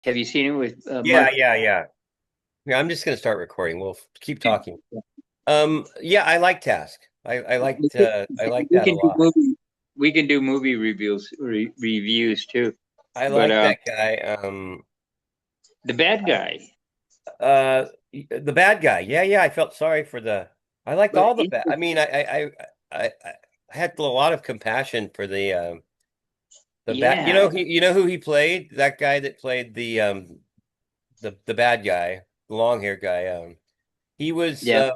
Have you seen it with Yeah, Mark? yeah, yeah. Yeah, I'm just gonna start recording. We'll keep talking. Yeah, I like Task. I liked We that a can do lot. movie reviews too. I But like that guy. the bad guy. The bad guy. Yeah, yeah. I felt sorry for the. I liked But all the bad. I mean, I had a lot of compassion for the bad. yeah, You know who he played? That guy that played the bad guy, the long hair guy. He was yeah,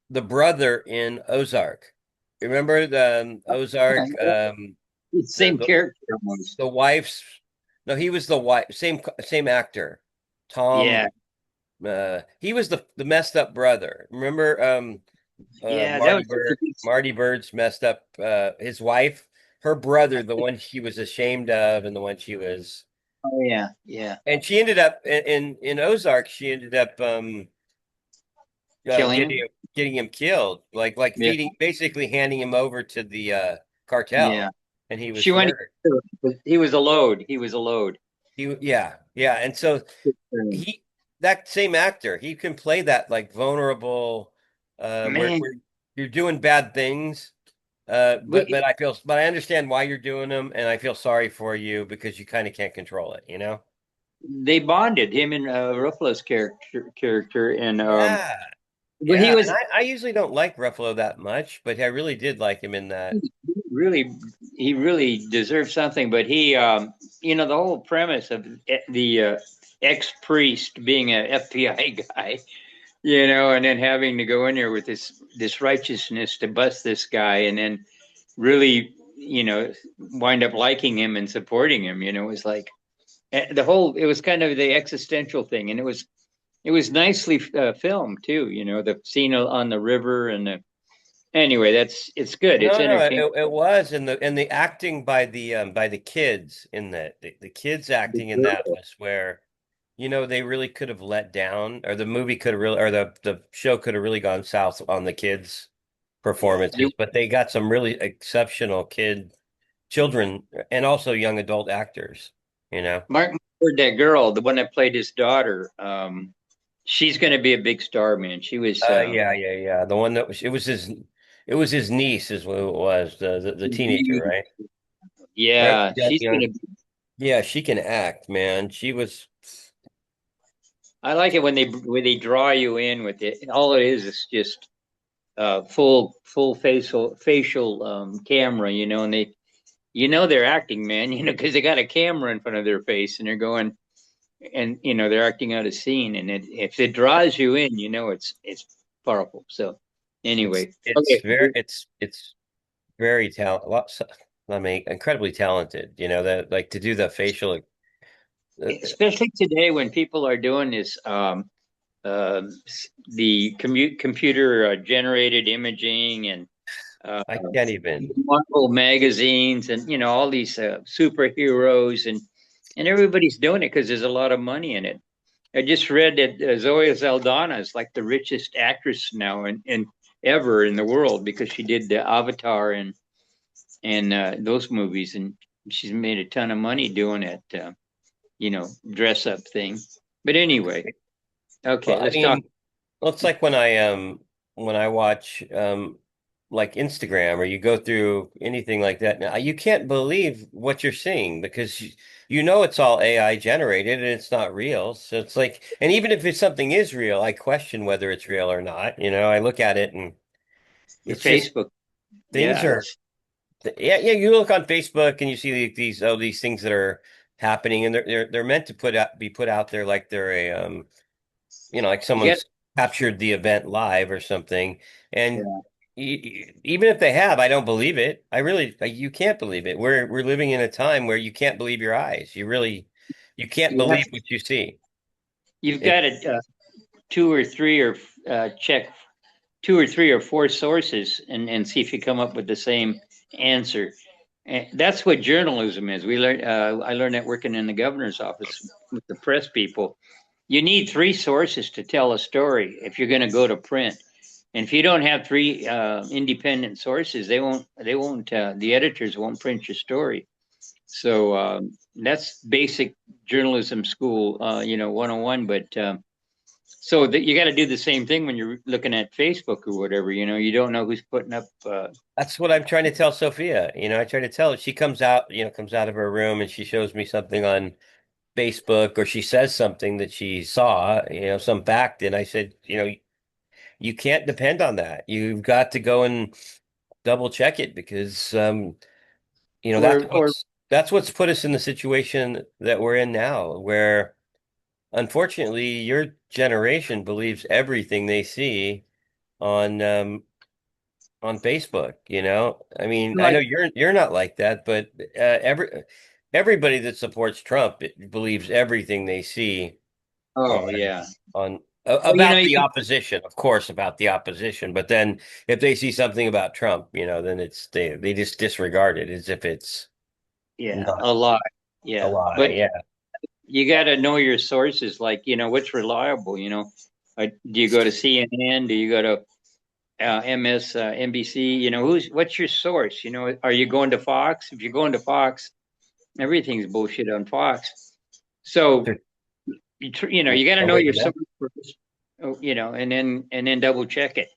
the brother in Ozark. Remember the yeah. Ozark? It's The, same the character almost. the wife's. No, he was the wife. Same actor. Tom. Yeah, He was the messed up brother. Remember yeah. That Marty was such a Bird. good. Marty Bird's messed up his wife, her brother, the one she was ashamed of, and the one she was. Oh yeah, yeah. And she ended up in Ozark. She ended up Killing him. getting him killed, like Yeah, feeding, basically handing him over to the yeah. cartel, and he She was went. murdered. He was a load. He was a load. Yeah, yeah, and so he that same actor, he can play that like vulnerable, Man, where you're doing bad things, we, but I understand why you're doing them, and I feel sorry for you because you kind of can't control it, you know? they bonded him and Ruffalo's character, and Yeah, well, he yeah, and was I usually don't like Ruffalo that much, but I really did like him in that. really he really deserved something. But he, the whole premise of the ex-priest being an FBI guy, and then having to go in there with this righteousness to bust this guy, and then really, wind up liking him and supporting him. It was like it was kind of the existential thing, and it was nicely filmed too. The scene on the river and anyway, it's good. It's No, entertaining. it was, and the acting by the kids in the kids acting in that was where, they really could have let down, or the movie could have really, or the show could have really gone south on the kids' Yeah, performances, but they got some really exceptional children, and also young adult actors, you know. Martin Ford, that girl, the one that played his daughter, she's going to be a big star, man. She was, Yeah, yeah, yeah. The one that was it was his niece is what it was, the teenager, right? Right? yeah, That she's going young. to. Yeah, she can act, man. She was. I like it when they draw you in with it. All it is just full facial camera, and they're acting, man, because they got a camera in front of their face and they're going and they're acting out a scene, and if it draws you in, it's powerful. So anyway, okay. It's very I mean, incredibly talented. That like to do the facial. Especially today when people are doing this uh, the computer generated imaging and uh, I can't even. Marvel magazines and all these superheroes and everybody's doing it because there's a lot of money in it. I just read that Zoe Saldana is like the richest actress now in ever in the world because she did the Avatar and those movies, and she's made a ton of money doing it. Dress up thing. But anyway, Well, okay, I let's talk. mean, well, it's like when I watch like Instagram, or you go through anything like that now, you can't believe what you're seeing because you know it's all AI generated and it's not real. So it's like, and even if something is real, I question whether it's real or not. I look at it and The it's just Facebook. things Yeah, are. it's Yeah, yeah. You look on Facebook and you see these things that are happening, and they're meant to be put out there like they're like you get someone's captured the event live or something. And yeah. even if they have, I don't believe it. I really, like, you can't believe it. We're living in a time where you can't believe your eyes. You can't You have believe what you see. you've It, got to two or three or check two or three or four sources and see if you come up with the same answer. And that's what journalism is. I learned that working in the governor's office with the press people. You need three sources to tell a story if you're going to go to print. And if you don't have three independent sources, they won't. The editors won't print your story. So that's basic journalism school, 101. But so that you got to do the same thing when you're looking at Facebook or whatever. You don't know who's putting up. That's what I'm trying to tell Sophia. I try to tell her. She comes out of her room and she shows me something on Facebook, or she says something that she saw, some fact. And I said, you can't depend on that. You've got to go and double check it because, that's or what's put us in the situation that we're in now, where unfortunately your generation believes everything they see on on Facebook. I mean, I know like, you're not like that, but everybody that supports Trump believes everything they see oh on yeah. Well, about you the can, opposition, of course, about the opposition. But then if they see something about Trump, then they just disregard it as if it's yeah, not a lot. a Yeah, lie. but Yeah. you got to know your sources. Like, what's reliable. Do you go to CNN? Do you go to NBC? What's your source? Are you going to Fox? If you're going to Fox, everything's bullshit on Fox. So you got to No know way your to know. source first. And then double check it,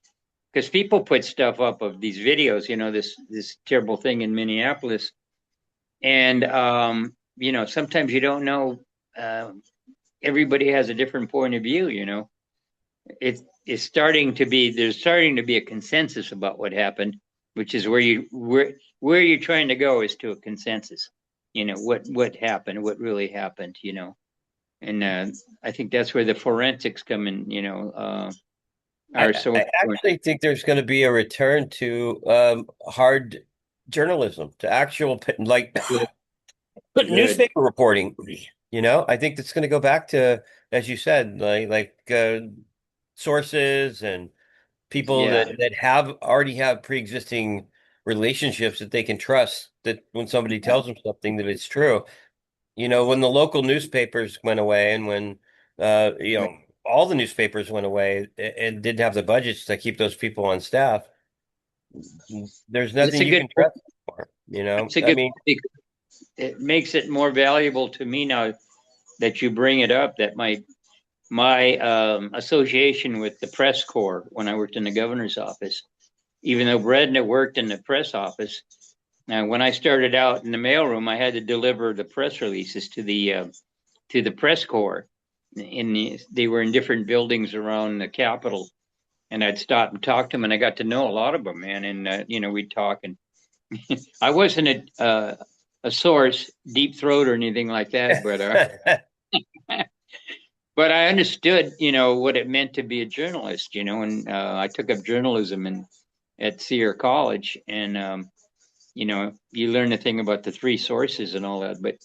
because people put stuff up of these videos. This terrible thing in Minneapolis, and sometimes you don't know. Uh, Everybody has a different point of view. It's starting to be there's starting to be a consensus about what happened, which is where you're trying to go is to a consensus. What happened, what really happened. And I think that's where the forensics come in. I, Are so I important. actually think there's going to be a return to hard journalism, to actual like Good, good. newspaper reporting. I think that's going to go back to, as you said, sources and people Yeah, that already have pre-existing relationships that they can trust, that when somebody yeah, tells them something that it's true. When the local newspapers went away, and when right. all the newspapers went away and didn't have the budgets to keep those people on staff, there's It's nothing a you good can point. trust anymore. It's a I good mean, point. It makes it more valuable to me now that you bring it up. That my association with the press corps when I worked in the governor's office, even though Bredna worked in the press office, when I started out in the mailroom, I had to deliver the press releases to the press corps. They were in different buildings around the Capitol, and I'd stop and talk to them, and I got to know a lot of them, man. And we'd talk, and I wasn't a source, deep throat, or anything like that, but but I understood, what it meant to be a journalist, and I took up journalism at Sierra College, and you learn a thing about the three sources and all that. But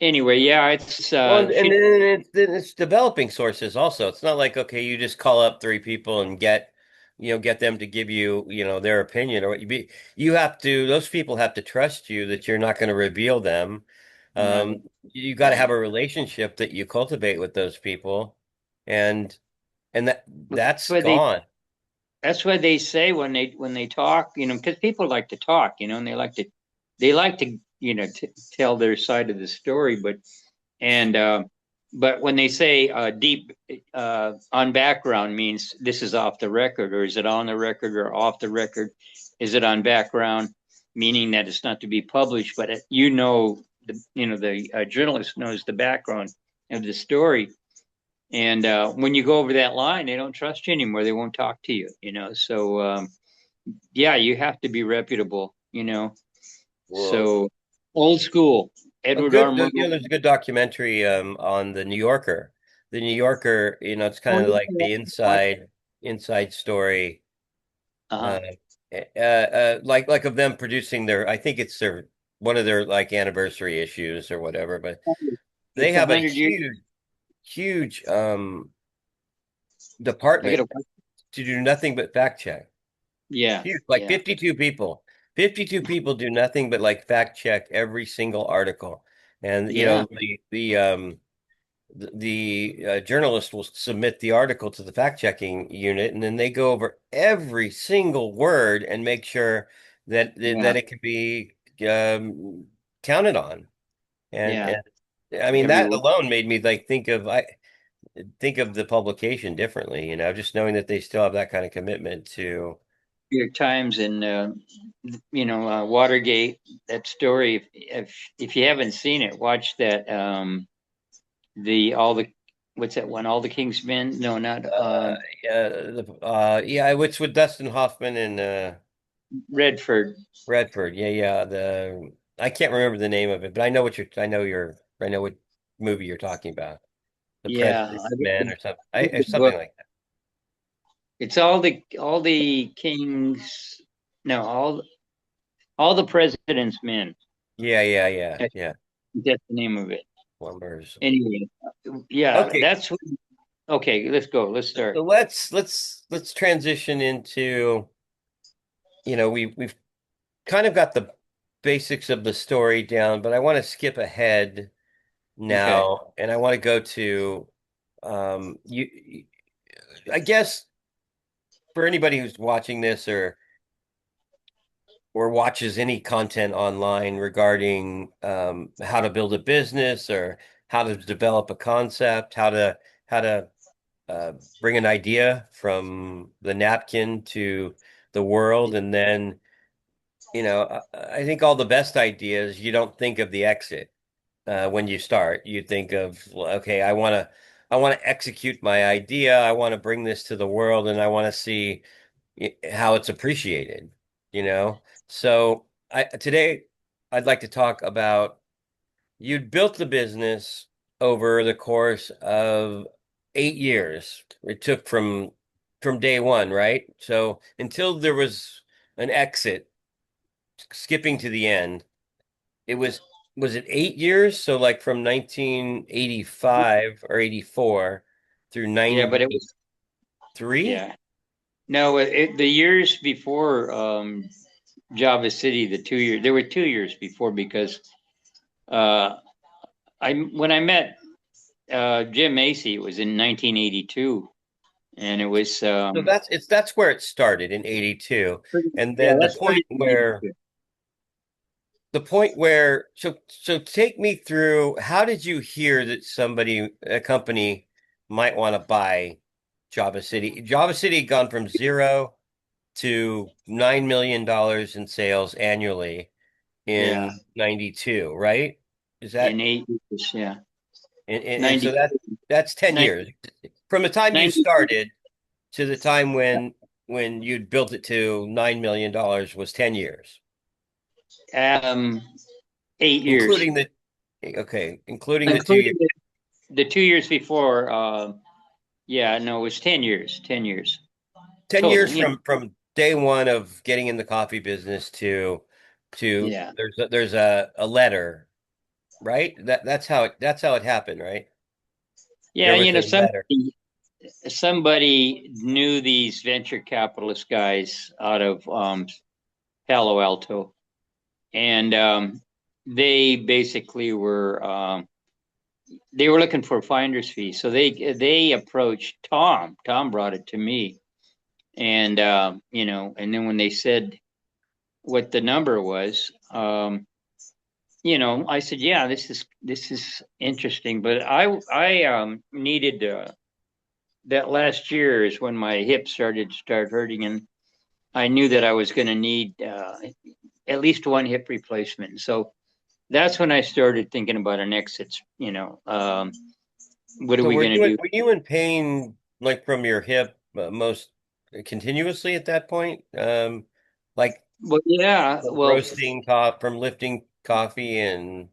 anyway, yeah, it's well, and then it's developing sources also. It's not like, okay, you just call up three people and get them to give you, their opinion, or what you have to, those people have to trust you that you're not going to reveal them. right. You got to have Right. a relationship that you cultivate with those people, and that's But they gone. that's what they say when they talk, because people like to talk, and they like to tell their side of the story, and but when they say deep on background means this is off the record, or is it on the record or off the record? Is it on background, meaning that it's not to be published, but the journalist knows the background of the story, and when you go over that line, they don't trust you anymore. They won't talk to you. So yeah, you have to be reputable. Well, So old school, a Edward R. good, Murrow. there's a good documentary on the New Yorker. The New Yorker, it's Oh, kind of like yeah. the inside story, Uh-huh. uh, like of them producing their. I think it's their one of their like anniversary issues or whatever. But they It's a have a 100 years. huge I department gotta. to do nothing but fact check. Yeah, Huge, like yeah, 52 people. 52 people do nothing but like fact check every single article. And yeah, the journalist will submit the article to the fact checking unit, and then they go over every single word and make sure that yeah. it can be um, counted on. And Yeah. I mean Every that week. alone made me like I think of the publication differently, just knowing that they still have that kind of commitment to. New York Times and Watergate. That story. If you haven't seen it, watch that. The all the what's that one? All the King's Men? No, not Yeah, which with Dustin Hoffman and Redford. Redford. Yeah. The I can't remember the name of it, but I know what movie you're talking about. The Yeah, President's Men or something. read Or the something book. like that. It's all the kings. No, all the president's men. That's, Yeah. that's the name of it. Plumbers. Anyway, yeah, Okay, okay. Let's go. Let's so start. let's transition into, we've kind of got the basics of the story down, but I want to skip ahead Okay. now, and I want to go to I guess for anybody who's watching this or watches any content online regarding how to build a business or how to develop a concept, how to uh, bring an idea from the napkin to the world, and then I think all the best ideas, you don't think of the exit when you start. You think of, well, okay, I want to execute my idea. I want to bring this to the world, and I want to see how it's appreciated, you know? So today I'd like to talk about, you'd built the business over the course of 8 years. It took from day one, right? So until there was an exit, skipping to the end, it was it 8 years? So like from 1985 or 84 through Yeah, but it was 93? yeah. No, the years before Java City, the 2 years there were 2 years before because uh, I when I met Jim Macy, it was in 1982, and it was So that's where it started in 82. And yeah, then that started in 82. the point where so take me through, how did you hear that a company might want to buy Java City? Java City had gone from zero to $9 million in sales annually Yeah, in 92, right? Is in that 8 years. Yeah, and so 90, that's 10 years. From the time you 90 started to the time when you'd built it to $9 million was 10 years, um 8 years, including including the 2 years. including the 2 years before. Yeah, no, it was 10 years. 10 years 10 total. years from day one of getting in the coffee business to Yeah, there's a letter, right? That's how it happened, right? yeah. There was a letter. Somebody knew these venture capitalist guys out of Palo Alto, and they basically were they were looking for finder's fee. So they approached Tom. Tom brought it to me, and and then when they said what the number was, I said, yeah, this is interesting, but I needed that last year is when my hip started to start hurting, and I knew that I was going to need at least one hip replacement. So that's when I started thinking about an exit. What are So we were going to you do? were you in pain like from your hip most continuously at that point? Like Well, yeah. from Well, from lifting coffee and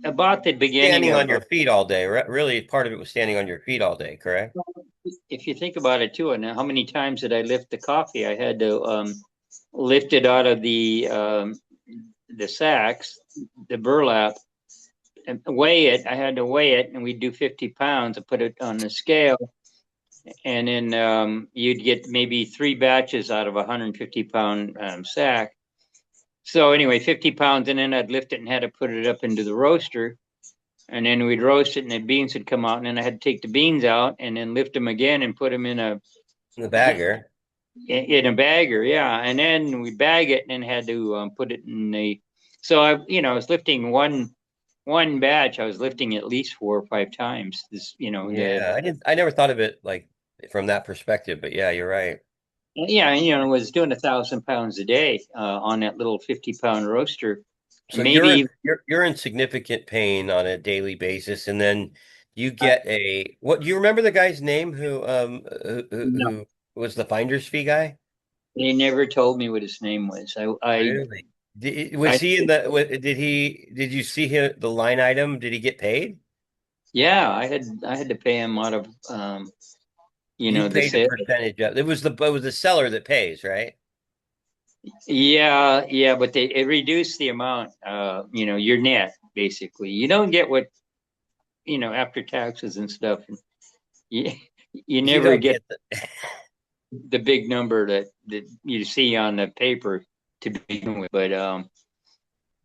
about the beginning standing on of, your feet all day. Really, part of it was standing on your feet all day, correct? if you think about it too, and how many times did I lift the coffee? I had to lift it out of the sacks, the burlap, and weigh it. I had to weigh it, and we'd do 50 pounds and put it on the scale. And then you'd get maybe 3 batches out of a 150-pound sack. So anyway, 50 pounds, and then I'd lift it and had to put it up into the roaster. And then we'd roast it, and the beans would come out. And then I had to take the beans out and then lift them again and put them in a The bagger. in a bagger, yeah. And then we bag it and then had to put it in the. So I was lifting one. one batch, I was lifting at least 4 or 5 times. This, the Yeah, I never thought of it like from that perspective, but yeah, you're right. yeah, was doing 1,000 pounds a day on that little 50-pound roaster, So maybe. you're in significant pain on a daily basis, and then you get a what? Do you remember the guy's name No, who was the finder's fee guy? they never told me what his name was. Really? Was I, he in the? Did you see him the line item? Did he get paid? yeah, I had to pay him out of, You the paid a sale. percentage of it was the seller that pays, right? Yeah, yeah, but it reduced the amount, your net basically. You don't get what, after taxes and stuff. You, you You never don't get get the the big number that you see on the paper to begin with. But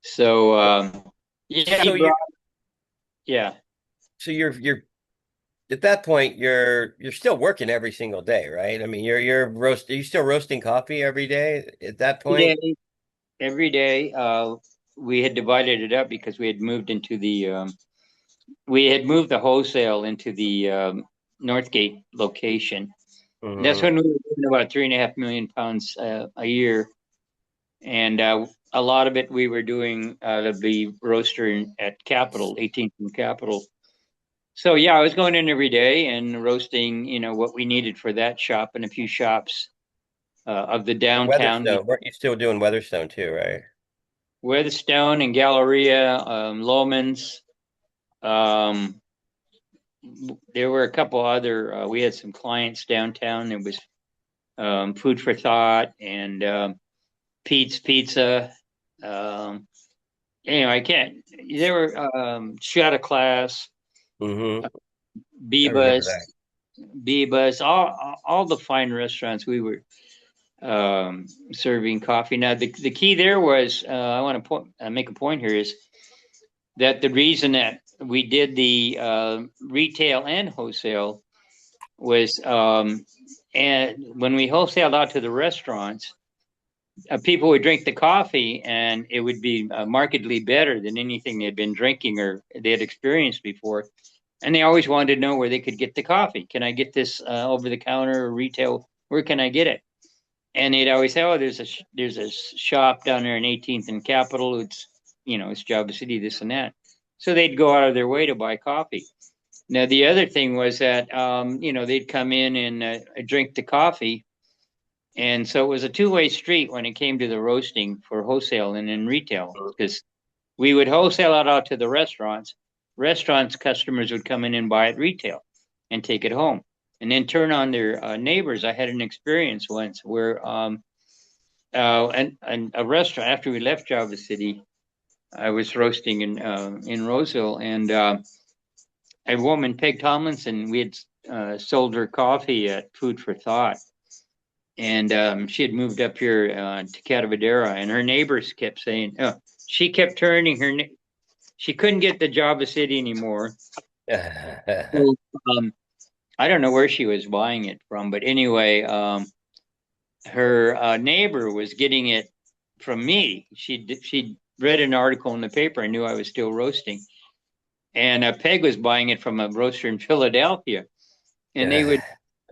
so yeah, so he brought, you yeah. so you're at that point you're still working every single day, right? I mean, are you still roasting coffee every day at that point? Every day. We had divided it up because we had moved the wholesale into the Northgate location. That's Hmm. when we were doing about 3.5 million pounds a year, and a lot of it we were doing out of the roaster at Capitol, 18th and Capitol. So yeah, I was going in every day and roasting, what we needed for that shop and a few shops of the downtown, Weatherstone, weren't you still doing Weatherstone too, right? Weatherstone and Galleria, Lomans. Um, there were a couple other. We had some clients downtown. There was Food for Thought and Pete's Pizza. Um, anyway, I can't. There were Shot a Class, Hmm. I remember Bebus, that. Bebus, all the fine restaurants we were serving coffee. Now, the key there was, I want to make a point here, is that the reason that we did the retail and wholesale was, and when we wholesaled out to the restaurants, people would drink the coffee and it would be markedly better than anything they had been drinking or they had experienced before. And they always wanted to know where they could get the coffee. Can I get this over the counter or retail? Where can I get it? And they'd always say, "Oh, there's a shop down there in 18th and Capitol. It's Java City, this and that." So they'd go out of their way to buy coffee. Now the other thing was that they'd come in and drink the coffee, and so it was a two-way street when it came to the roasting for wholesale and in retail, because we would wholesale it out to the restaurants. Restaurants customers would come in and buy it retail and take it home, and then turn on their neighbors. I had an experience once where and a restaurant after we left Java City, I was roasting in Roseville, and a woman, Peg Tomlinson, we had sold her coffee at Food for Thought, and she had moved up here to Catavadera, and her neighbors kept saying, oh, she kept turning she couldn't get the Java City anymore. So, um, I don't know where she was buying it from, but anyway, her neighbor was getting it from me. She read an article in the paper and knew I was still roasting, and Peg was buying it from a roaster in Philadelphia, and they would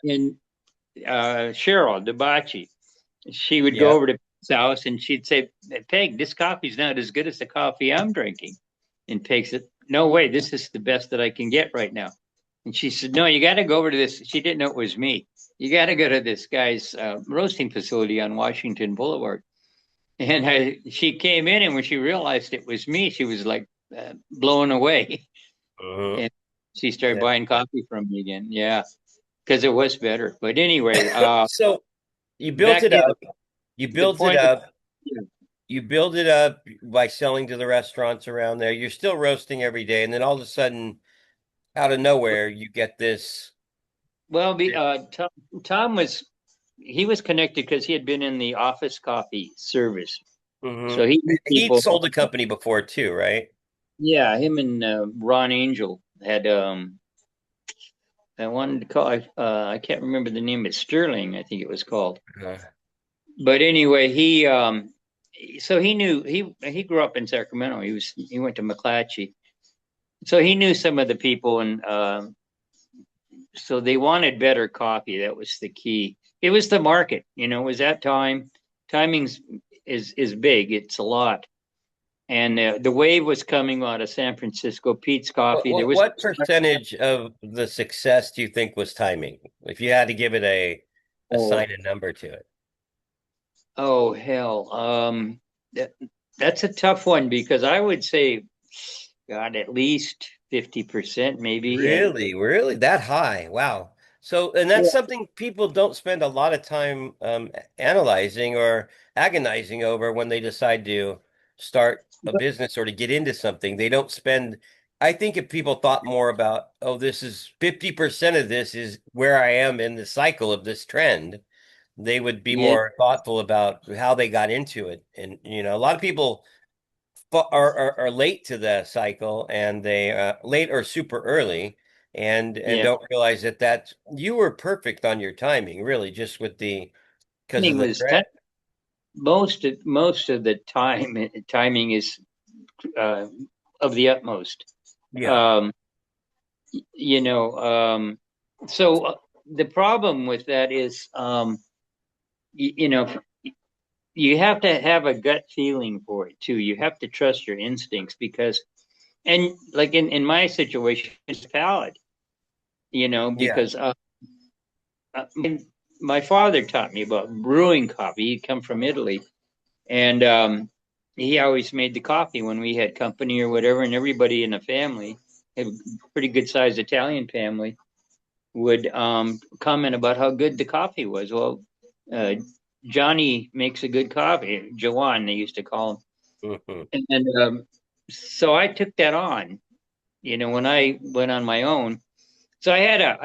in Cheryl Debachi. She would go Yep. over to Peg's house and she'd say, "Peg, this coffee's not as good as the coffee I'm drinking." And Peg said, "No way, this is the best that I can get right now." And she said, "No, you got to go over to this." She didn't know it was me. "You got to go to this guy's roasting facility on Washington Boulevard." And she came in, and when she realized it was me, she was like blown away. Hmm. And she started Yeah. buying coffee from me again. Yeah, because it was better. But anyway, So you built back it up. You the built it point. up. You build it up by selling to the restaurants around there. You're still roasting every day, and then all of a sudden, out of nowhere, you get this. Well, Tom was connected because he had been in the office coffee service, Hmm. so he knew He'd people. sold a company before too, right? Yeah, him and Ron Angel had. I wanted to call. I can't remember the name. It's Sterling, I think it was called. Uh, But anyway, so he knew he grew up in Sacramento. He went to McClatchy, so he knew some of the people, and so they wanted better coffee. That was the key. It was the market, it was that time. Timing's is big. It's a lot. And the wave was coming out of San Francisco. Pete's What, Coffee. There what was what percentage of the success do you think was timing? If you had to give it a oh assign a number to it. oh hell. That, that's a tough one because I would say, God, at least 50% maybe. And Really, really that high? Wow. So, and yeah, that's something people don't spend a lot of time analyzing or agonizing over when they decide to start a business or to get into something. They don't spend, I think if people thought more about, oh, this is 50% of this is where I am in the cycle of this trend, they would be yeah, more thoughtful about how they got into it. And, a lot of people are late to the cycle and they late or super early and yeah. don't realize that you were perfect on your timing, really, just with the because of Timing the was trend. most of the time. Timing is uh, of the utmost. Yeah. Um, you know, so the problem with that is, you know, you have to have a gut feeling for it too. You have to trust your instincts because, and like in my situation, it's valid, Yeah. because my father taught me about brewing coffee. He'd come from Italy, and he always made the coffee when we had company or whatever, and everybody in the family, a pretty good sized Italian family, would comment about how good the coffee was. Well, uh, Johnny makes a good coffee. Jawan, they used to call Hmm. him. And so I took that on, when I went on my own. So I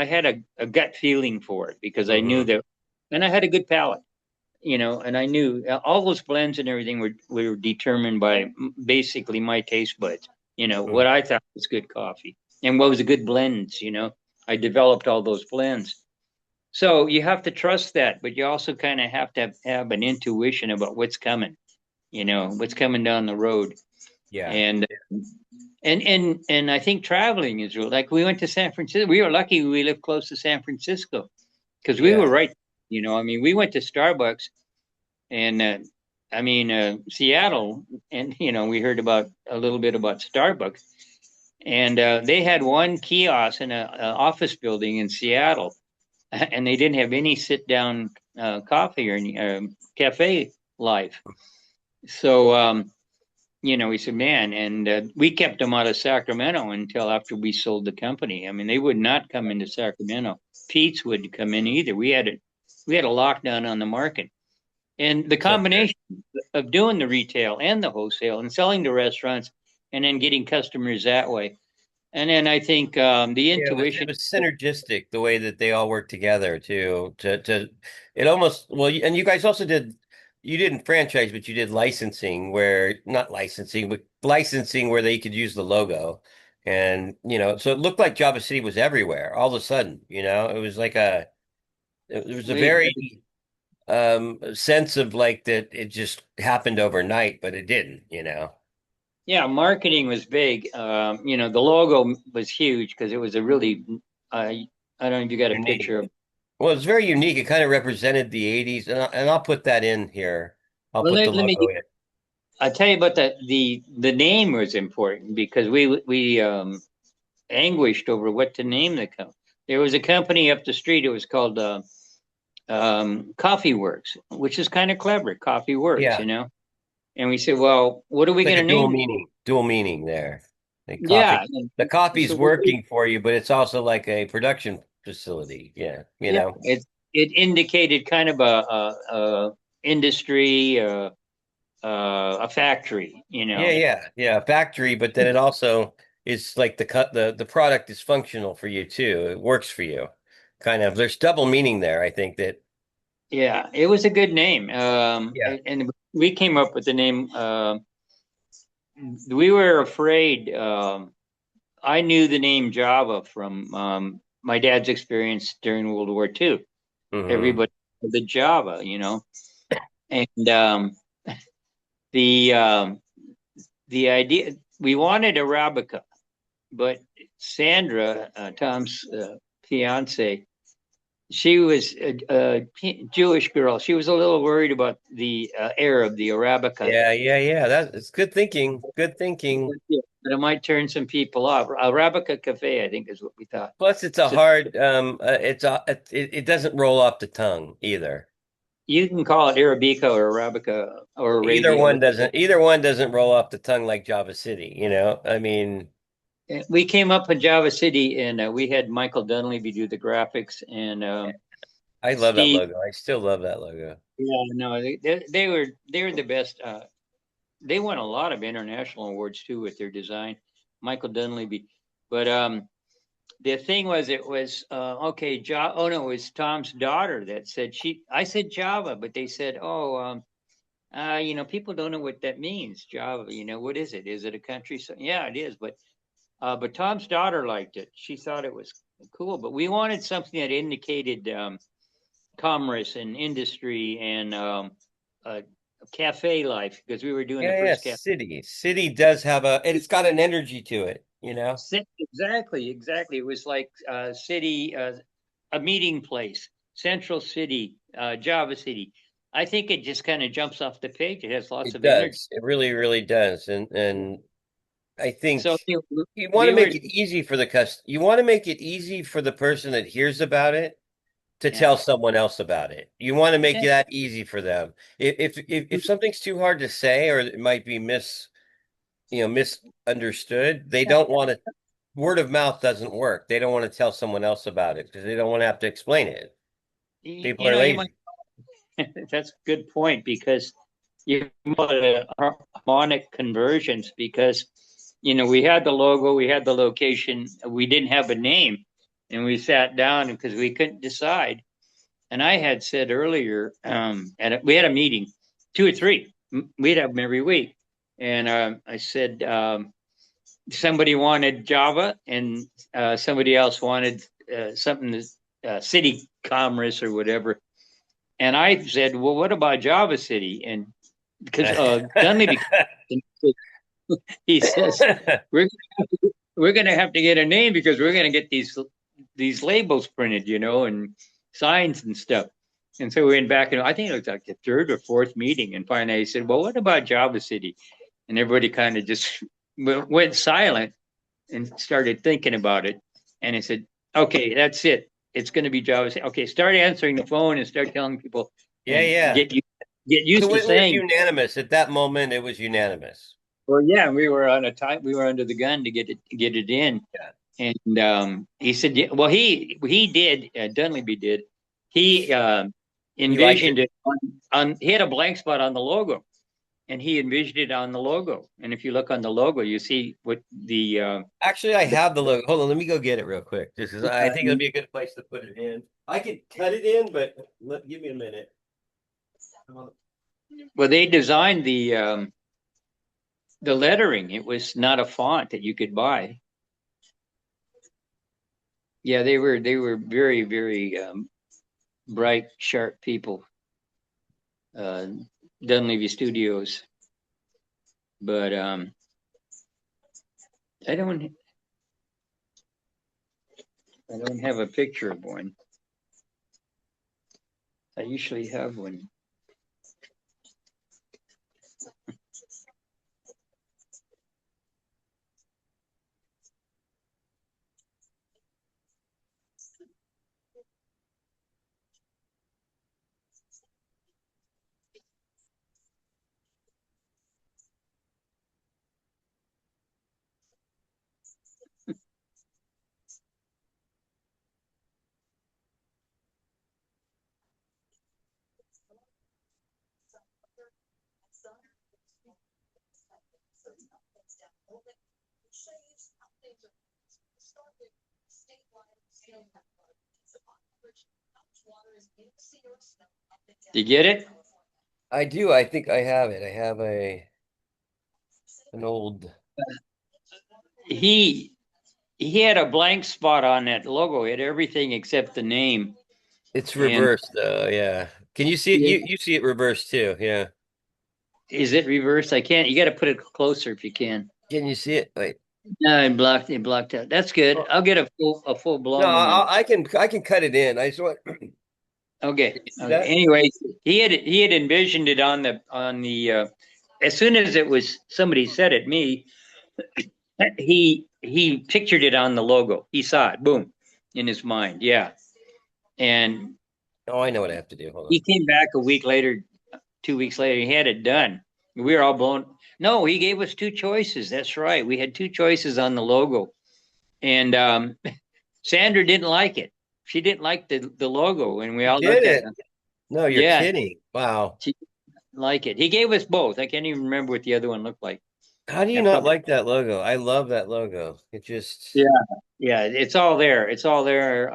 had a gut feeling for it because I knew Hmm. that, and I had a good palate, and I knew all those blends and everything were determined by basically my taste buds, what I thought was good coffee and what was a good blends, I developed all those blends. So you have to trust that, but you also kind of have to have an intuition about what's coming, what's coming down the road. Yeah. And and I think traveling is real. Like we went to San Francisco. We were lucky we lived close to San Francisco because we were Yeah. right. I mean, we went to Starbucks and I mean Seattle, and we heard about a little bit about Starbucks, and they had one kiosk in a office building in Seattle, and they didn't have any sit down coffee or any cafe life. So we said, man, and we kept them out of Sacramento until after we sold the company. I mean, they would not come into Sacramento. Pete's would come in either. We had a lockdown on the market, and the So good. combination of doing the retail and the wholesale and selling to restaurants, and then getting customers that way. And then I think the Yeah, it intuition. was synergistic the way that they all worked together to it almost well and you guys also did you didn't franchise but you did licensing where not licensing but licensing where they could use the logo and so it looked like Java City was everywhere all of a sudden it was like there was a We very sense of like that it just happened overnight but it didn't. Yeah, marketing was big. The logo was huge because it was a really. I don't know if you got a Unique. picture of. Well, it's very unique. It kind of represented the 80s, and I'll put that in here. I'll Well, put the let me. logo in. I tell you about the name was important because we anguished over what to name the company. There was a company up the street. It was called Coffee Works, which is kind of clever. Coffee Works, Yeah, And we said, well, what are we it's like going a to name it? dual meaning there. Yeah. The coffee's So working for you, but it's also like a production facility. Yeah, yeah, it indicated kind of a industry, a factory, yeah, factory, but then it also is like the product is functional for you too. It works for you. Kind of. There's double meaning there. I think that. Yeah, it was a good name. Yeah. And we came up with the name. We were afraid. I knew the name Java from my dad's experience during World War II. Hmm. Everybody called it Java, and the um, the idea we wanted Arabica, but Sandra, Tom's fiance, she was a Jewish girl. She was a little worried about the Arab, the Arabica. Yeah, yeah, yeah. That's good thinking. Good thinking. Yeah, but it might turn some people off. Arabica Cafe, I think, is what we thought. Plus, it's a So hard. It doesn't roll off the tongue either. you can call it Arabica or Arabica or Either Arabia. one doesn't. Either one doesn't roll off the tongue like Java City. I mean, We came up in Java City, and we had Michael Dunleavy do the graphics, and I love that Steve. logo. I still love that logo. Yeah, no, they were the best. They won a lot of international awards too with their design, Michael Dunleavy. But the thing was, it was okay. Oh no, it was Tom's daughter that said she. I said Java, but they said, oh, people don't know what that means. Java, what is it? Is it a country? So yeah, it is. But Tom's daughter liked it. She thought it was cool. But we wanted something that indicated commerce and industry and uh, cafe life because we were doing the Yeah, yeah. first cafe. City does have and it's got an energy to it. Exactly, exactly. It was like city, a meeting place, Central City, Java City. I think it just kind of jumps off the page. It has lots It of energy. does. It really, really does. And I think So you want to we were, make it easy for the You want to make it easy for the person that hears about it to yeah, tell someone else about it. You want to make yeah, that easy for them. If something's too hard to say or it might be misunderstood, they don't want to. Word of mouth doesn't work. They don't want to tell someone else about it because they don't want to have to explain it. People you are know, you might. lazy. That's a good point because you call it harmonic conversions because we had the logo, we had the location, we didn't have a name, and we sat down because we couldn't decide. And I had said earlier, and we had a meeting, two or three. We'd have them every week, and I said somebody wanted Java, and somebody else wanted something city commerce or whatever. And I said, well, what about Java City? And because Dunleavy, he says we're we're going to have to get a name because we're going to get these labels printed, and signs and stuff. And so we went back, and I think it was like the third or fourth meeting, and finally I said, "Well, what about Java City?" And everybody kind of just went silent and started thinking about it. And I said, "Okay, that's it. It's going to be Java City. Okay, start answering the phone and start telling people, Yeah, and yeah. get So used to it was saying." unanimous at that moment. It was unanimous. Well, yeah, we were on a time. We were under the gun to get it in. Yeah. And he said, yeah, well, he did, Dunleavy did. He He liked envisioned it. it he had a blank spot on the logo, and he envisioned it on the logo. And if you look on the logo, you see what Actually, I the have the logo. Hold on, let me go get it real quick. Just 'cause I think it'll uh, be a good place to put it in. I could cut it in, but give me a minute. well, they designed the lettering. It was not a font that you could buy. Yeah, they were very, very bright, sharp people. Uh, Dunleavy Studios, but I don't I don't have a picture of one. I usually have one. You get it? I do. I think I have it. I have an old. He he had a blank spot on that logo. He had everything except the name. It's And reversed though. Yeah. Can you see it? You see it reversed too. Yeah. is it reversed? I can't. You got to put it closer if you can. Can you see it? Wait. No, it blocked out. That's good. Oh, I'll get a full no, blown one. I can cut it in. I just want, can Okay. you see Okay. that? Anyway, he had envisioned it on the as soon as it was somebody said it, me, he pictured it on the logo. He saw it, boom, in his mind. Yeah. And Oh, I know what I have to do. Hold on. he came back a week later, 2 weeks later, he had it done. We were all blown. No, he gave us two choices. That's right. We had two choices on the logo. And Sandra didn't like it. She didn't like the logo. And we You all did looked at it. it. No, you're Yeah, kidding. Wow. she didn't like it. He gave us both. I can't even remember what the other one looked like. How do you I not probably, like that logo? I love that logo. It yeah, just, yeah, it's all there. It's all there.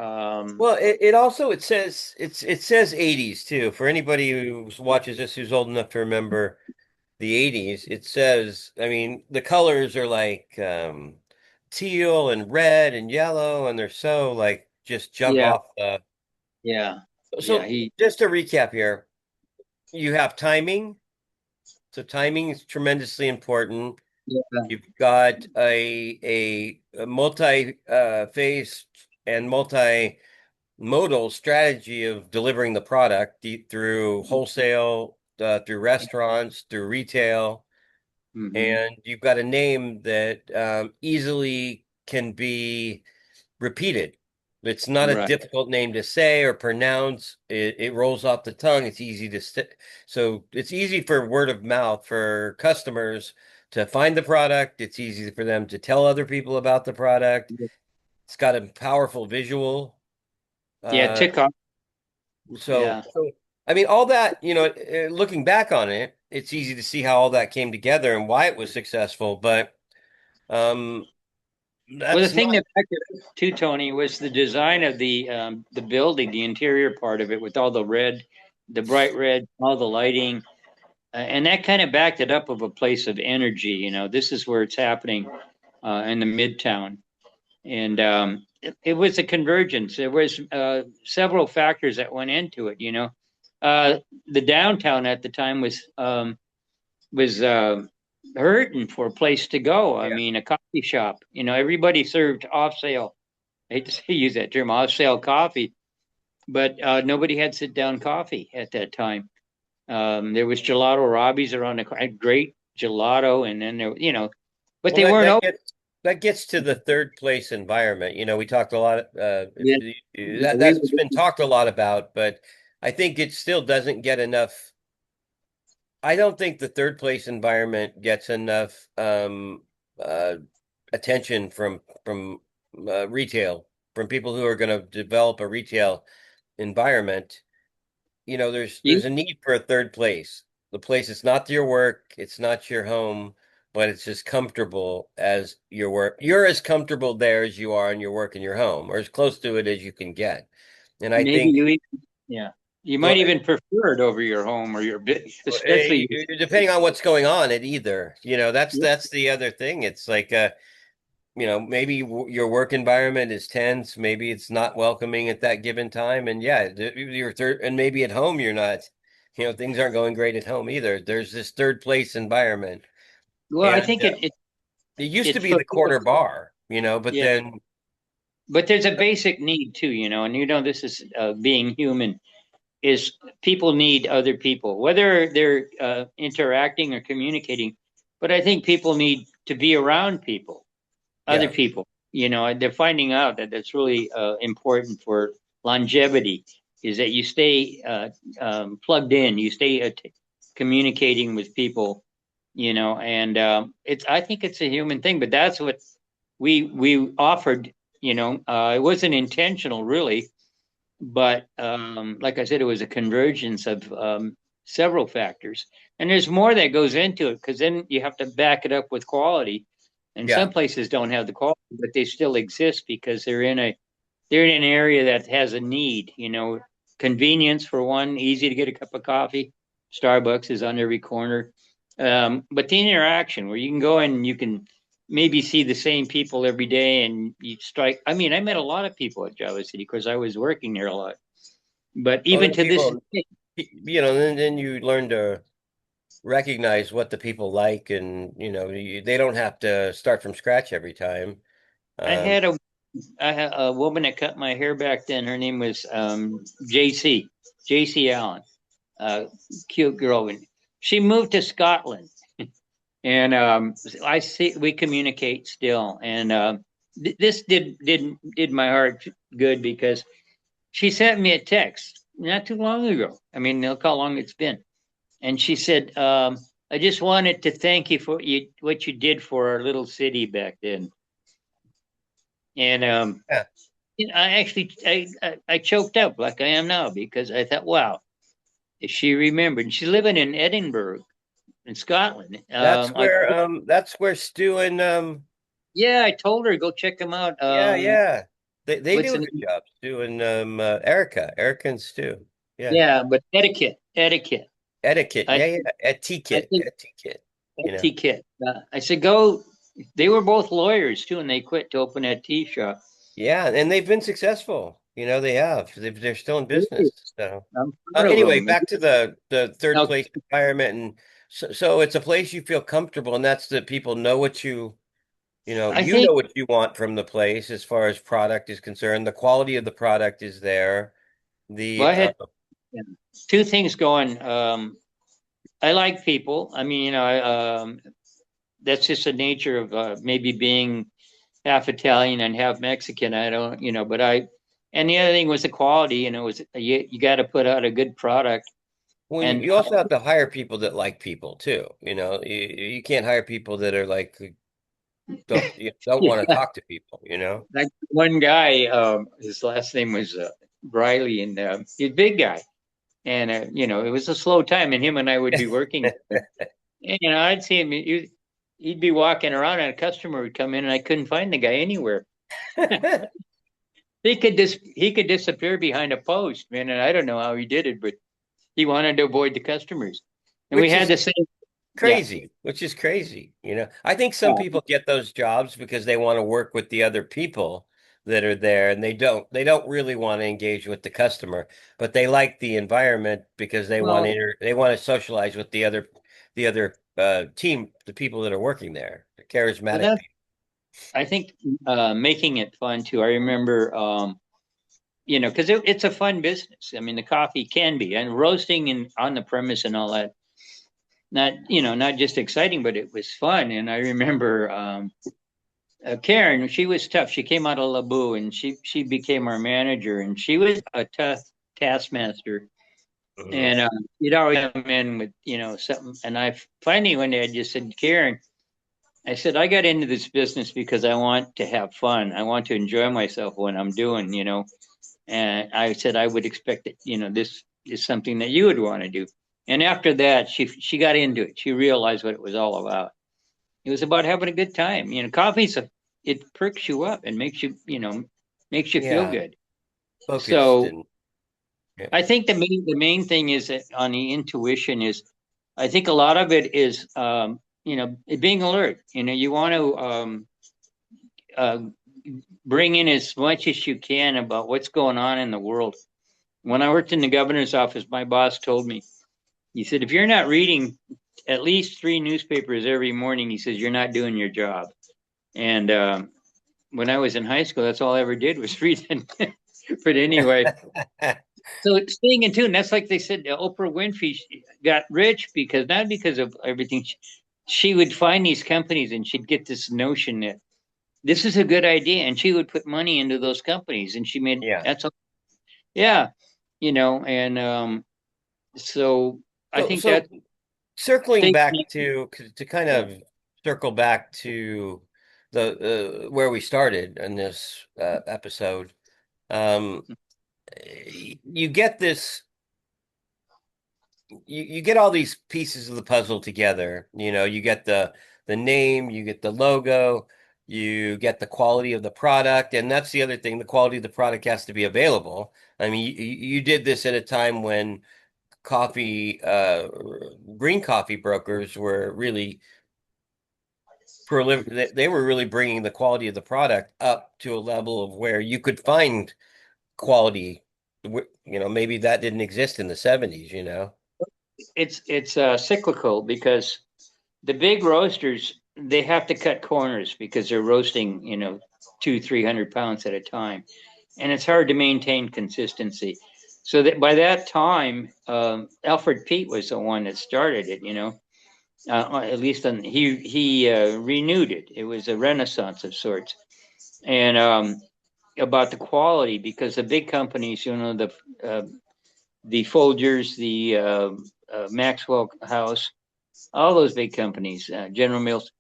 well, it also it says 80s too. For anybody who watches this who's old enough to remember the 80s, it says, I mean, the colors are like teal and red and yellow, and they're so like just jump Yeah, off. yeah, yeah. So just to recap here, you have timing. So timing is tremendously important. Yeah, You've got a multi phase and multimodal strategy of delivering the product through wholesale, through restaurants, through retail, hmm, and you've got a name that easily can be repeated. It's not a right. difficult name to say or pronounce. It rolls off the tongue. It's easy to so it's easy for word of mouth for customers to find the product. It's easy for them to tell other people about the product. It's got a powerful visual. Yeah, Uh, tick off. so, Yeah. so I mean, all that, looking back on it, it's easy to see how all that came together and why it was successful. But um, Well, the that's thing not, that backed it up too, Tony, was the design of the building, the interior part of it, with all the red, the bright red, all the lighting, and that kind of backed it up of a place of energy. This is where it's happening in the Midtown, and it was a convergence. There was several factors that went into it. The downtown at the time was hurting for a place to go. I yeah. mean, a coffee shop. Everybody served off sale. I hate to say use that term, off sale coffee, but nobody had sit down coffee at that time. There was Gelato Robbie's around the corner, great gelato, and then but Well, they weren't open. that gets to the third place environment. We talked a lot. Yeah, we That's been talked a lot about, but I think it still doesn't get enough. I don't think the third place environment gets enough uh, attention from retail, from people who are going to develop a retail environment. you, There's a need for a third place. The place is not your work, it's not your home, but it's as comfortable as your work. You're as comfortable there as you are in your work in your home, or as close to it as you can get. And I maybe think, you even, yeah, you might well, even prefer it over your home or your bit, especially. depending on what's going on at either, Yeah. that's the other thing. It's like, maybe your work environment is tense, maybe it's not welcoming at that given time, and yeah, you're third, and maybe at home you're not, things aren't going great at home either. There's this third place environment, Well, I and think it used to it be the corner fulfills. bar, but Yeah, then but there's a basic need too, and this is being human. Is people need other people, whether they're interacting or communicating. But I think people need to be around people, other yeah, people. They're finding out that that's really important for longevity. Is that you stay plugged in, you stay communicating with people. And it's. I think it's a human thing, but that's what we offered. It wasn't intentional, really, but like I said, it was a convergence of several factors, and there's more that goes into it because then you have to back it up with quality. And yeah. some places don't have the quality, but they still exist because they're in an area that has a need. Convenience for one, easy to get a cup of coffee. Starbucks is on every corner, but the interaction where you can go in and you can maybe see the same people every day and you strike. I mean, I met a lot of people at Java City because I was working there a lot. But Oh, even then to this people, day, then you learn to. recognize what the people like, and they don't have to start from scratch every time. I Um, had a I had a woman that cut my hair back then. Her name was JC JC Allen. Cute girl. And she moved to Scotland, and I see we communicate still. And this did my heart good because she sent me a text not too long ago. I mean, look how long it's been. And she said, "I just wanted to thank you for what you did for our little city back then." And yeah, I actually I choked up like I am now because I thought, wow, if she remembered. She's living in Edinburgh in Scotland. that's where Stu and Yeah, I told her go check them out. yeah, yeah, they What's do the a good name? job. Stu and Erica and Stu. Yeah. Yeah, but etiquette. Etiquette. I Yeah, yeah. I Etiquette. think Etiquette. etiquette. I said go. They were both lawyers too, and they quit to open that tea shop. Yeah, and they've been successful. They have. They're still in business. So, I'm proud of anyway, them. back to the third Now, place environment, and so it's a place you feel comfortable, and that's that people know I you think know what you want from the place as far as product is concerned. The quality of the product is there. well, The I had two things going. I like people. I mean, that's just the nature of maybe being half Italian and half Mexican. I don't, but and the other thing was the quality, was you got to put out a good product. Well, And you also have to hire people that like people too. You can't hire people that are like don't want to yeah, talk to people, you know? like one guy, his last name was Riley, and he's a big guy. And, it was a slow time, and him and I would be working. And, I'd see him, he'd be walking around, and a customer would come in, and I couldn't find the guy anywhere. He could disappear behind a post, man, and I don't know how he did it, but he wanted to avoid the customers. And we Which had is the same, yeah. crazy, which is crazy. I think some people get those jobs because they want to work with the other people that are there, and they don't really want to engage with the customer, but they like the environment because Well, they want to socialize with the other team, the people that are working there, the well, charismatic that people. I think making it fun too. I remember, because it's a fun business. I mean, the coffee can be, and roasting and on the premise and all that. Not just exciting, but it was fun. And I remember Karen. She was tough. She came out of Labu, and she became our manager, and she was a tough taskmaster. Mhm. And you'd always come in with something. And I finally one day I just said, Karen, I said I got into this business because I want to have fun. I want to enjoy myself when I'm doing. And I said I would expect that this is something that you would want to do. And after that, she got into it. She realized what it was all about. It was about having a good time. It perks you up and makes you feel Yeah, good. focused So and yeah. I think the main thing is that on the intuition is, I think a lot of it is being alert. You want to uh, bring in as much as you can about what's going on in the world. When I worked in the governor's office, my boss told me, he said, if you're not reading at least three newspapers every morning, he says, you're not doing your job. And when I was in high school, that's all I ever did was read it. But anyway, so staying in tune, that's like they said, Oprah Winfrey got rich because not because of everything. She would find these companies and she'd get this notion that this is a good idea. And she would put money into those companies and she made Yeah. that's, yeah, and so I So think so that circling stay back connected. to kind Yeah. of circle back to the where we started in this episode. Um, you get this, you get all these pieces of the puzzle together. You get the name, you get the logo, you get the quality of the product, and that's the other thing. The quality of the product has to be available. I mean, you did this at a time when coffee, green coffee brokers were really prolific. They were really bringing the quality of the product up to a level of where you could find quality. Maybe that didn't exist in the 70s. it's cyclical because the big roasters, they have to cut corners because they're roasting, 200-300 pounds at a time, and it's hard to maintain consistency. So that by that time, Alfred Pete was the one that started it. At least he renewed it. It was a renaissance of sorts, and about the quality because the big companies, the Folgers, the Maxwell House, all those big companies, General Mills,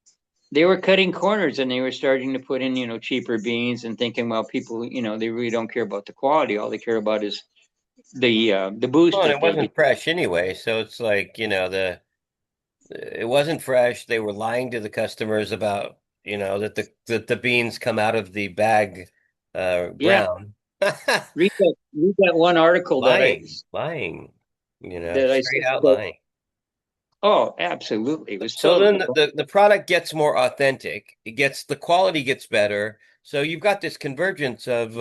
they were cutting corners and they were starting to put in, cheaper beans and thinking, well, people, they really don't care about the quality. All they care about is the boost Well, and that it they get. wasn't fresh anyway, so it's like, it wasn't fresh. They were lying to the customers about, that the beans come out of the bag Yeah, brown. read that one article that I Lying, that I straight said, out lying. oh, absolutely, it was So then total. the product gets more authentic. The quality gets better. So you've got this convergence of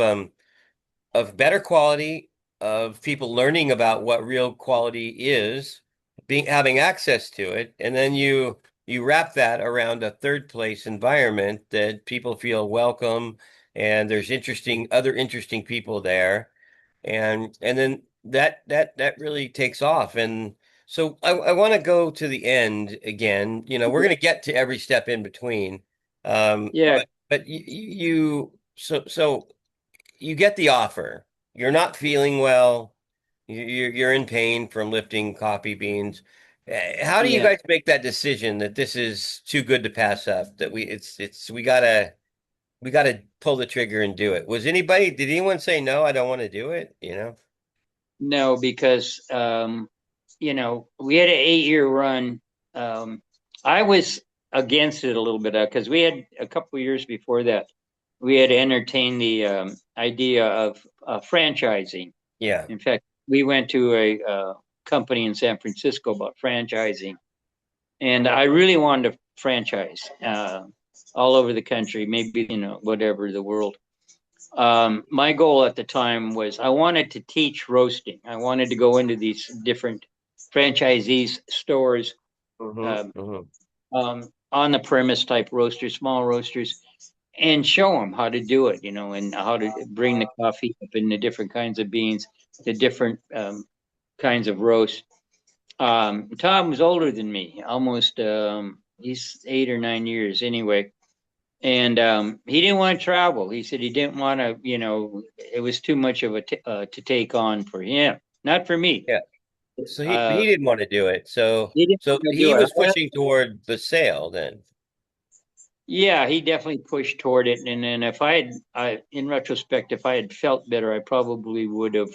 better quality, of people learning about what real quality is, being having access to it, and then you wrap that around a third place environment that people feel welcome and there's other interesting people there, and then that really takes off. And so I want to go to the end again. We're going to get to every step in between. Yeah, But so you get the offer. You're not feeling well. You're in pain from lifting coffee beans. How do you yeah. guys make that decision that this is too good to pass up? That we gotta pull the trigger and do it. Did anyone say no, I don't want to do it? No, because we had an 8-year run. I was against it a little bit because we had a couple of years before that. We had entertained the idea of franchising. Yeah. In fact, we went to a company in San Francisco about franchising, and I really wanted to franchise all over the country, maybe whatever the world. My goal at the time was I wanted to teach roasting. I wanted to go into these different franchisees stores, hmm um, hmm on the premise type roasters, small roasters, and show them how to do it, and how to bring the coffee up in the different kinds of beans, the different kinds of roast. Tom was older than me, almost. He's 8 or 9 years anyway, and he didn't want to travel. He said he didn't want to. It was too much of to take on for him, not for me. Yeah. So he Uh, didn't want to do it. So he didn't so want to he do it. was pushing toward the sale then. Yeah, he definitely pushed toward it. And then if in retrospect, if I had felt better, I probably would have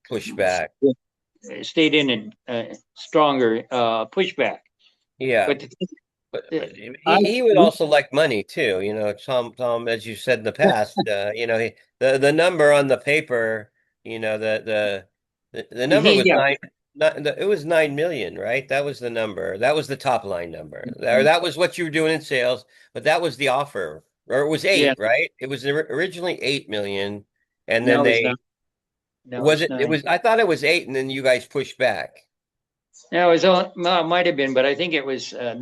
Push back. stayed in a stronger pushback. Yeah. But But I, he would also like money too. Tom, as you said in the past, the number on the paper, the number was yeah, it was 9 million, right? That was the number. That was the top line number. Or that was what you were doing in sales, but that was the offer. Or it was yeah. eight, right? It was originally 8 million, and then Now it's not. Now was it's it 9. was I thought it was eight, and then you guys pushed back. Now it was well, it might have been, but I think it was uh,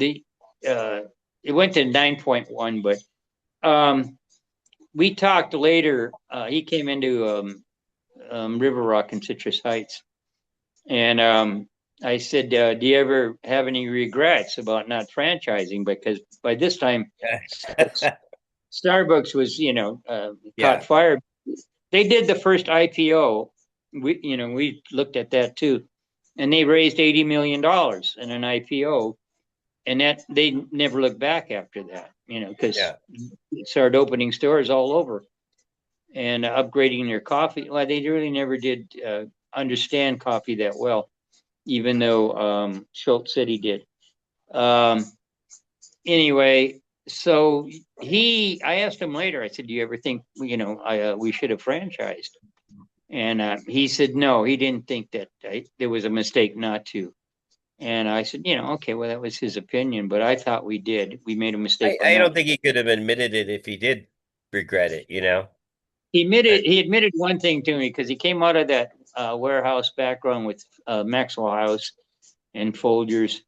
it went to 9.1. But um, we talked later. He came into River Rock and Citrus Heights, and I said, "Do you ever have any regrets about not franchising?" Because by this time, Starbucks was, caught Yeah. fire. They did the first IPO. We looked at that too, and they raised $80 million in an IPO, and that they never looked back after that. Because Yeah. it started opening stores all over and upgrading their coffee. Well, they really never did understand coffee that well, even though Schultz said he did. Um, anyway, so I asked him later. I said, "Do you ever think we should have franchised?" And he said, "No, he didn't think that there was a mistake not to." And I said, "Okay, well, that was his opinion, but I thought we did. We made a mistake by I not." don't think he could have admitted it if he did regret it. He admitted one thing to me because he came out of that warehouse background with Maxwell House, and Folgers,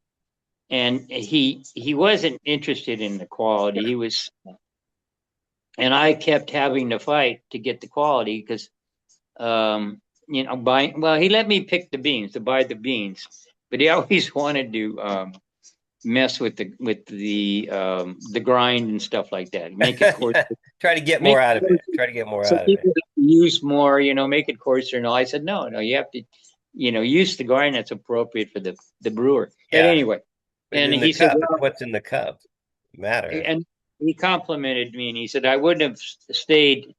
and he wasn't interested in the quality. He was, and I kept having to fight to get the quality because buying. Well, he let me pick the beans to buy the beans, but he always wanted to mess with the grind and stuff like that. Make it coarse. Try to get Make more it out of coarse it. Try to get more so out of it. people use more. Make it coarser. No, I said no, no. You have to, use the grind that's appropriate for the brewer. But Yeah. anyway, But and in the he said, cup, it's well, what's in the cup matters. and he complimented me, and he said I wouldn't have stayed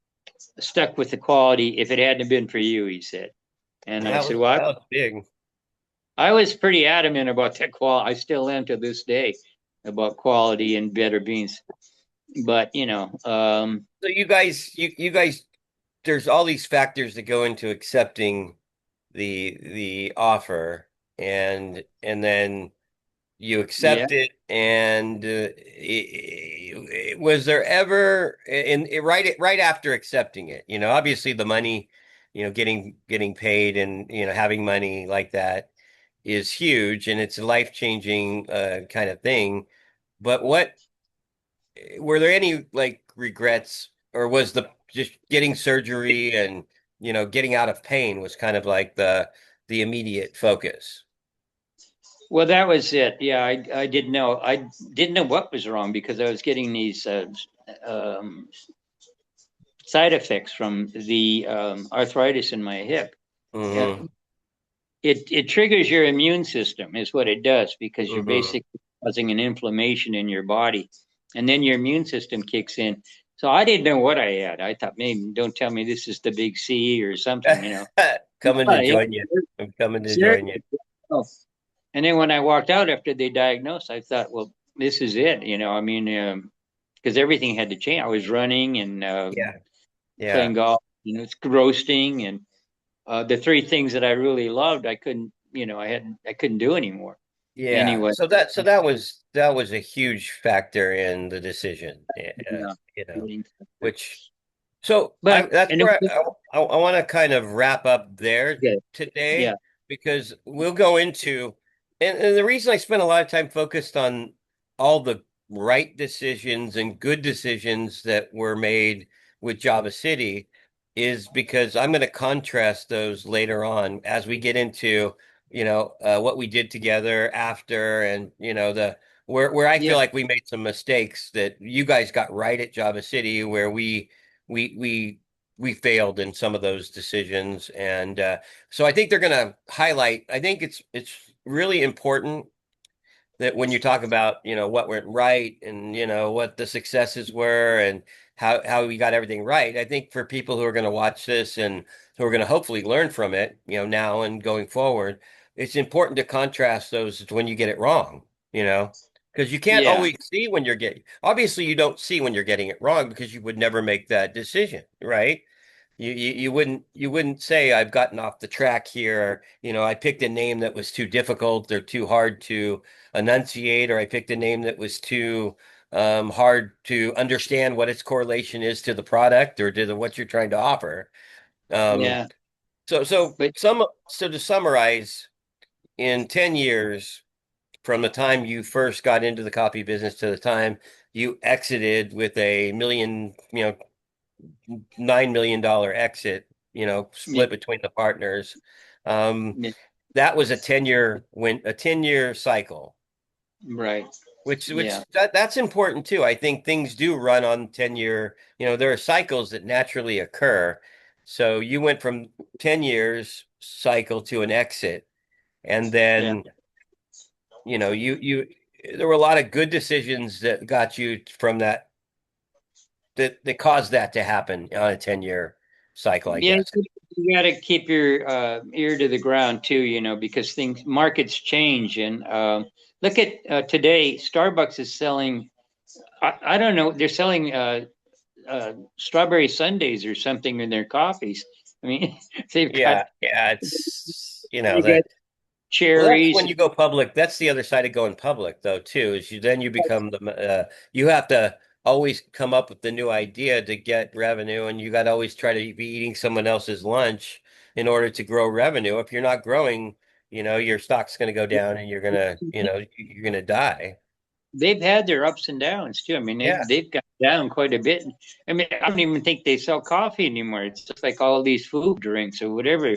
stuck with the quality if it hadn't been for you. He said, and I said, well, That was big. I was pretty adamant about that quality. I still am to this day about quality and better beans. But So you guys, there's all these factors that go into accepting the offer, and then you yeah, accept it. And was there ever right after accepting it? Obviously the money, getting paid, and having money like that is huge, and it's a life-changing kind of thing. But what were there any like regrets, or was the just getting surgery and getting out of pain was kind of like the immediate focus? well, that was it. Yeah, I didn't know. I didn't know what was wrong because I was getting these um, side effects from the arthritis in my hip. Uh, Hmm. it triggers your immune system, is what it does, because you're Hmm. basically causing an inflammation in your body, and then your immune system kicks in. So I didn't know what I had. I thought, maybe don't tell me this is the big C or something. Coming to Yeah, join you. I'm coming to join you. seriously. Oh. And then when I walked out after they diagnosed, I thought, well, this is it. I mean, because everything had to change. I was running and Yeah. playing Yeah. golf. It's roasting, and the three things that I really loved, I couldn't. I couldn't do anymore. Yeah. Anyway, So that was a huge factor in the decision. yeah, You know, eating. which So But that's and it where was I want to kind of wrap up there good. Yeah, today, because we'll go into, and the reason I spent a lot of time focused on all the right decisions and good decisions that were made with Java City is because I'm going to contrast those later on as we get into, what we did together after, and the where I yeah, feel like we made some mistakes that you guys got right at Java City, where we we we failed in some of those decisions. And so I think they're going to highlight. I think it's really important that when you talk about what went right, and what the successes were, and how we got everything right, I think for people who are going to watch this and who are going to hopefully learn from it, now and going forward, it's important to contrast those to when you get it wrong, you know because you can't yeah, always see when you're getting, obviously you don't see when you're getting it wrong, because you would never make that decision, right? You wouldn't say I've gotten off the track here. I picked a name that was too difficult or too hard to enunciate, or I picked a name that was too hard to understand what its correlation is to the product or to what you're trying to offer. Um, yeah, but so to summarize, in 10 years from the time you first got into the coffee business to the time you exited with a $9 million exit, yeah, split between the partners. Um, yeah, that was a 10-year cycle, right, yeah, that's important too. I think things do run on 10-year, there are cycles that naturally occur. So you went from 10 years cycle to an exit, and yeah. then, you there were a lot of good decisions that got you from that caused that to happen on a 10-year cycle, I Yeah, guess. you got to keep your ear to the ground too, because things markets change. And look at today, Starbucks is selling. I don't know, they're selling strawberry sundaes or something in their coffees. I mean, they've got Yeah, yeah, it's they got that. Well, that's cherries. when you go public. That's the other side of going public, though, too, is you become you have to always come up with the new idea to get revenue, and you got to always try to be eating someone else's lunch in order to grow revenue. If you're not growing, your stock's going to go down and you're going to die. They've had their ups and downs too. I mean, Yeah. they've got down quite a bit. I mean, I don't even think they sell coffee anymore. It's just like all these food drinks or whatever,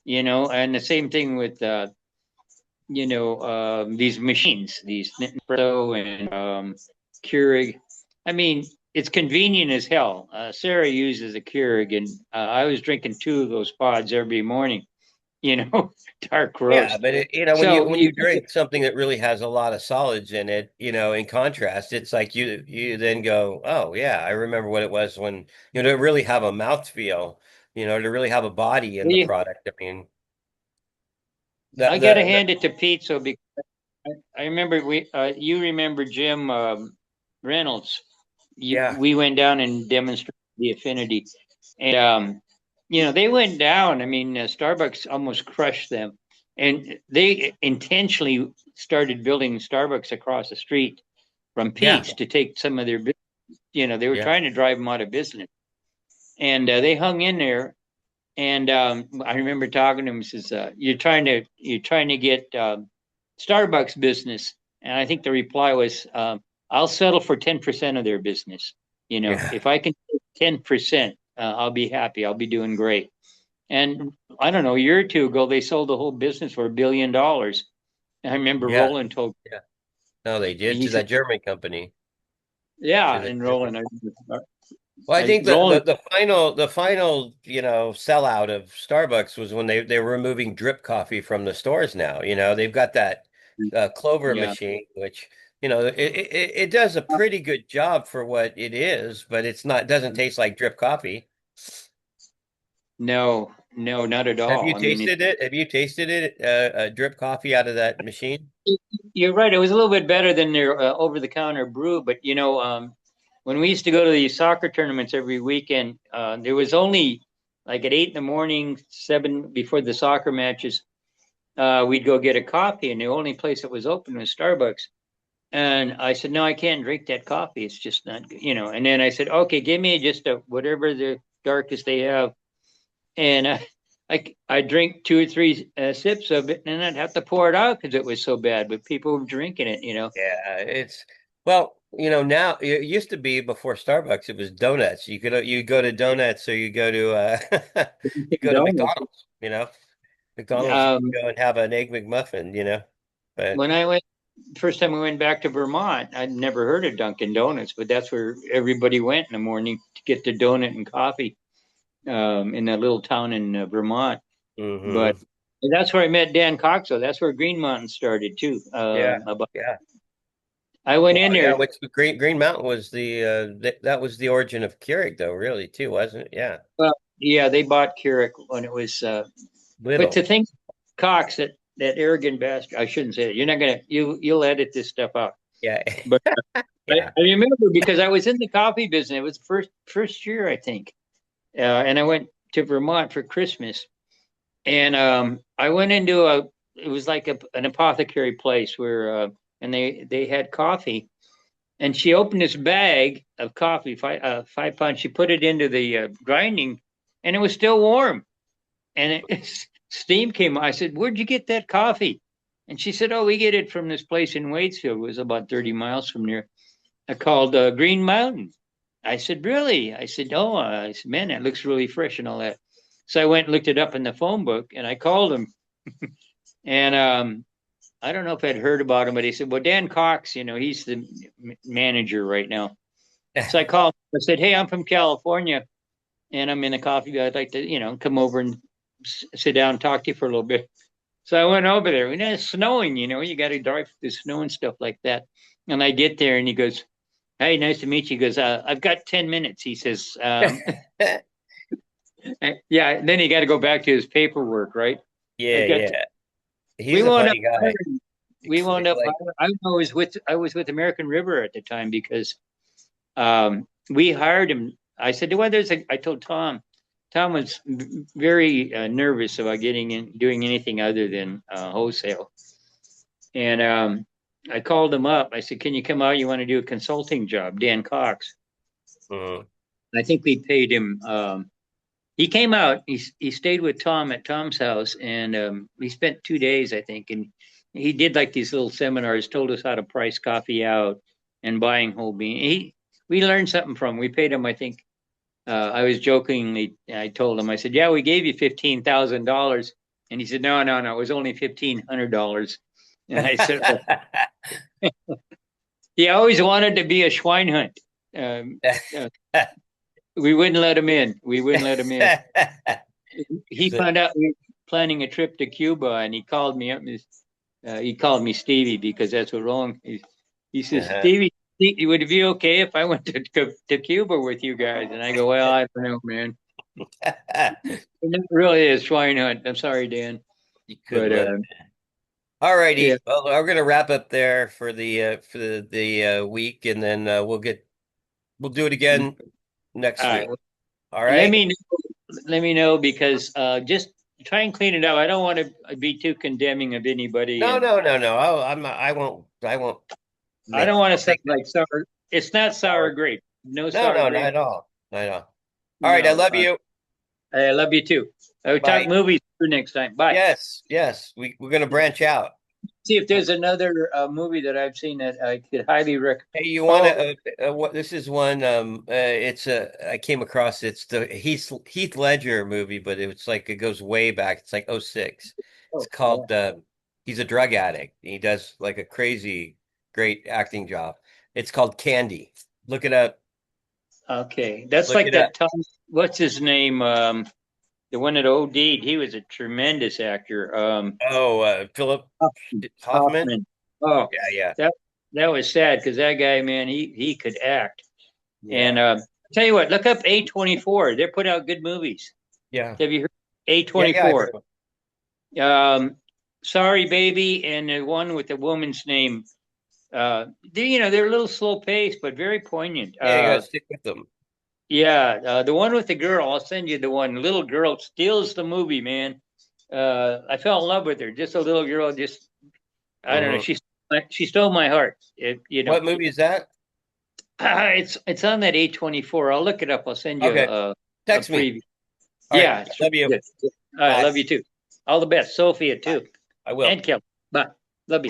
And the same thing with these machines, these Nespresso and Keurig. I mean, it's convenient as hell. Sarah uses a Keurig, and I was drinking two of those pods every morning. You know, dark Yeah, roast. but when you So when you drink something that really has a lot of solids in it, in contrast, it's like you then go, oh yeah, I remember what it was when, to really have a mouthfeel, to really have a body in the you, product. I mean, I got to the hand it to Pete. So because I remember you remember Jim Reynolds. yeah, We went down and demonstrated the affinity, and they went down. I mean, Starbucks almost crushed them, and they intentionally started building Starbucks across the street from yeah, Pete's to take some of their, they were yeah, trying to drive them out of business, and they hung in there. And I remember talking to him. He says, "You're trying to get Starbucks business," and I think the reply was, "I'll settle for 10% of their business. yeah, If I can take 10%, I'll be happy. I'll be doing great." And I don't know, a year or two ago, they sold the whole business for $1 billion. And I remember yeah, Roland told yeah. No, they did he to said, that German company. To "Yeah," the and German. Roland, Well, I think Roland, the final sellout of Starbucks was when they were removing drip coffee from the stores now. They've got that Clover yeah, machine, which it does a pretty good job for what it is, but doesn't taste like drip coffee. no, no, not at Have you all. I mean, tasted it? Have you tasted it? Drip coffee out of that machine? you're right. It was a little bit better than their over-the-counter brew, but when we used to go to these soccer tournaments every weekend, there was only like at 8 in the morning, 7 before the soccer matches, we'd go get a coffee, and the only place that was open was Starbucks. And I said, "No, I can't drink that coffee. It's just not good." And then I said, "Okay, give me just whatever the darkest they have." And I drink 2 or 3 sips of it, and I'd have to pour it out because it was so bad. But people were drinking it. Yeah, well, now it used to be before Starbucks, it was donuts. You go to donuts or you go to you go to Donuts. McDonald's, McDonald's you Um, can go and have an egg McMuffin, But when I went first time we went back to Vermont, I'd never heard of Dunkin' Donuts, but that's where everybody went in the morning to get the donut and coffee in that little town in Vermont. But hmm that's where I met Dan Coxo. That's where Green Mountain started too. yeah, yeah. I went Well, in yeah, there. which Green Mountain was that was the origin of Keurig though, really, too, wasn't it? Yeah. Well, yeah, they bought Keurig when it was. But to Little. think, Cox, that arrogant bastard. I shouldn't say it. You're not gonna. You'll edit this stuff out. Yeah. But Yeah. I remember because I was in the coffee business. It was the first year I think, and I went to Vermont for Christmas, and I went into a. It was like an apothecary place where, and they had coffee, and she opened this bag of coffee, 5 pounds. She put it into the grinding, and it was still warm, and steam came. I said, "Where'd you get that coffee?" And she said, "Oh, we get it from this place in Waitsfield. It was about 30 miles from there. Called Green Mountain." I said, "Really?" I said, "Oh," I said, "Man, that looks really fresh and all that." So I went and looked it up in the phone book, and I called him, and I don't know if I'd heard about him, but he said, "Well, Dan Cox, he's the manager right now." So I called. I said, "Hey, I'm from California, and I'm in the coffee. I'd like to, come over and sit down and talk to you for a little bit." So I went over there. And it's snowing, you got to drive through the snow and stuff like that. And I get there, and he goes, "Hey, nice to meet you." He goes, "I've got 10 minutes." He says, "Yeah." Then he got to go back to his paperwork, right? Yeah, I've got. yeah. We He's a wound up. funny guy. We wound up. Like, I was with American River at the time because we hired him. I said, "Well, I told Tom. Tom was very nervous about getting in, doing anything other than wholesale. And I called him up. I said, "Can you come out? You want to do a consulting job?" Dan Cox. mm, I think we paid him he came out. He stayed with Tom at Tom's house, and he spent 2 days, I think, and he did like these little seminars, told us how to price coffee out and buying whole bean. We learned something from him. We paid him, I think. I was jokingly, I told him, I said, "Yeah, we gave you $15,000," and he said, "No, no, no, it was only $1,500." And I said, "Oh." He always wanted to be a Schweinhund. Um, uh, we wouldn't let him in. We wouldn't let him in. He So, found out we were planning a trip to Cuba, and he called me up. He called me Stevie because that's what wrong. He says, uh-huh. "Stevie, would it be okay if I went to Cuba with you guys?" And I go, "Well, I don't know, man. It really is Schweinhund. I'm sorry, Dan, You couldn't but let him. yeah, Alrighty. Well, we're gonna wrap up there for the week, and then we'll do it again all next right. week. All Let right? me let me know because just try and clean it up. I don't want to be too condemning of anybody, No, and no, no, no. I won't I don't want to sound make that like sour. It's not sour sour. grape. No No, sour no, not grape. at all. Not at all. All right. I No. love you. I love you too. I'll talk Bye. movies next time. Bye. Yes, yes. We're gonna branch out. See if there's another movie that I've seen that I could highly recommend. Hey, you want Oh, to? What? This is one. It's a. I came across. It's the Heath Ledger movie, but it's like it goes way back. It's like '06. It's oh, yeah. called. He's a drug addict. He does like a crazy, great acting job. It's called Candy. Look it up. Okay. That's Look like it up. that Tom, what's his name? The one that OD'd. He was a tremendous actor. Oh, Philip Hoffman. Hoffman. Oh, Yeah, yeah, that that was sad because that guy, man, he could act. And yeah, tell you what, look up A24. They put out good movies. yeah, Have you heard yeah. I heard A24? of it. Um, Sorry, Baby, and the one with the woman's name. They're a little slow paced, but very poignant. Yeah, you gotta stick with them. Yeah, the one with the girl. I'll send you the one. Little girl steals the movie, man. I fell in love with her. Just a little girl. Just I don't know. Hmm. She stole my heart. What movie is that? It's on that A24. I'll look it up. I'll send you Okay, a text me. preview. All right, Yeah, it's love you. really good. All right, Bye. love you too. All the best, Sophia Bye. too, I will. and Kelly. Bye. Love you.